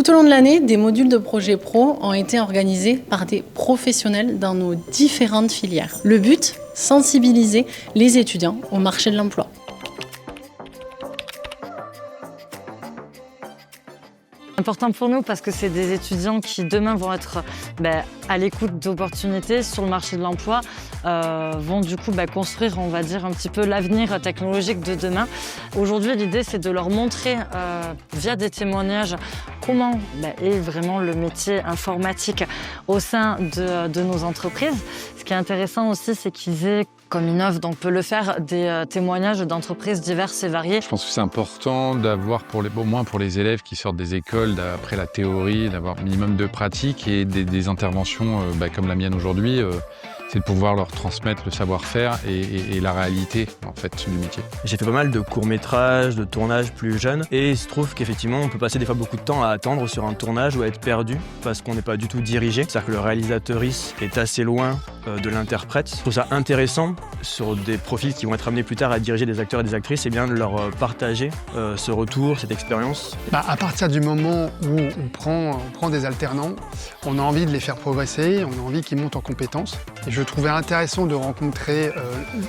Tout au long de l'année, des modules de projet pro ont été organisés par des professionnels dans nos différentes filières. Le but, sensibiliser les étudiants au marché de l'emploi. Important pour nous parce que c'est des étudiants qui demain vont être à l'écoute d'opportunités sur le marché de l'emploi, vont du coup construire, on va dire, un petit peu l'avenir technologique de demain. Aujourd'hui, l'idée, c'est de leur montrer via des témoignages comment est vraiment le métier informatique au sein de nos entreprises. Ce qui est intéressant aussi, c'est qu'ils aient, comme Innov, donc peut le faire, des témoignages d'entreprises diverses et variées. Je pense que c'est important d'avoir, au moins pour les élèves qui sortent des écoles, après la théorie, d'avoir un minimum de pratique et des interventions comme la mienne aujourd'hui. C'est de pouvoir leur transmettre le savoir-faire et la réalité en fait, du métier. J'ai fait pas mal de courts-métrages, de tournages plus jeunes et il se trouve qu'effectivement on peut passer des fois beaucoup de temps à attendre sur un tournage ou à être perdu parce qu'on n'est pas du tout dirigé. C'est-à-dire que le réalisatrice est assez loin de l'interprète. Je trouve ça intéressant sur des profils qui vont être amenés plus tard à diriger des acteurs et des actrices, et bien de leur partager ce retour, cette expérience. À partir du moment où on prend des alternants, on a envie de les faire progresser, on a envie qu'ils montent en compétences. Et je trouvais intéressant de rencontrer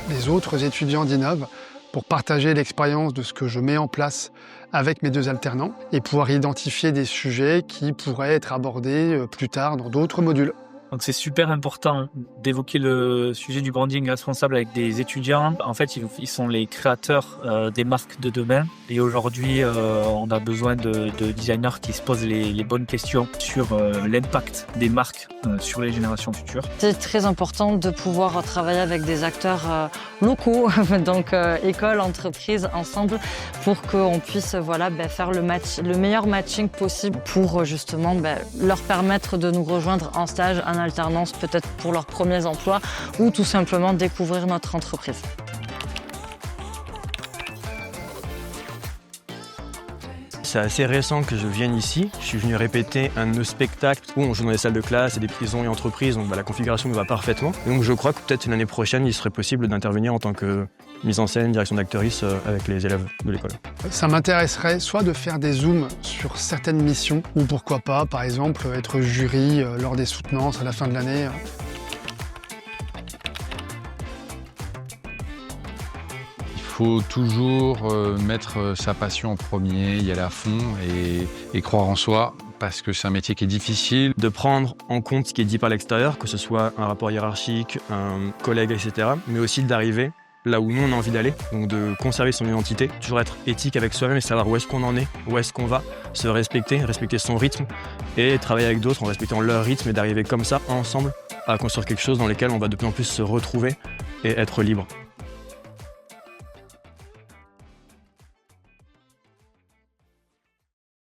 les autres étudiants d'Innov pour partager l'expérience de ce que je mets en place avec mes deux alternants et pouvoir identifier des sujets qui pourraient être abordés plus tard dans d'autres modules. Donc c'est super important d'évoquer le sujet du branding responsable avec des étudiants. En fait, ils sont les créateurs des marques de demain. Et aujourd'hui, on a besoin de designers qui se posent les bonnes questions sur l'impact des marques sur les générations futures. C'est très important de pouvoir travailler avec des acteurs locaux, donc écoles, entreprises, ensemble, pour qu'on puisse faire le meilleur matching possible pour justement leur permettre de nous rejoindre en stage, en alternance, peut-être pour leurs premiers emplois ou tout simplement découvrir notre entreprise. C'est assez récent que je vienne ici. Je suis venu répéter un de nos spectacles où on joue dans des salles de classe et des prisons et entreprises, donc la configuration me va parfaitement. Et donc je crois que peut-être l'année prochaine, il serait possible d'intervenir en tant que mise en scène, direction d'actrice avec les élèves de l'école. Ça m'intéresserait soit de faire des zooms sur certaines missions, ou pourquoi pas, par exemple, être jury lors des soutenances à la fin de l'année. Il faut toujours mettre sa passion en premier, y aller à fond et croire en soi, parce que c'est un métier qui est difficile. De prendre en compte ce qui est dit par l'extérieur, que ce soit un rapport hiérarchique, un collègue, etc., mais aussi d'arriver là où nous on a envie d'aller, donc de conserver son identité, toujours être éthique avec soi-même et savoir où est-ce qu'on en est, où est-ce qu'on va, se respecter son rythme et travailler avec d'autres en respectant leur rythme et d'arriver comme ça, ensemble, à construire quelque chose dans lequel on va de plus en plus se retrouver et être libre.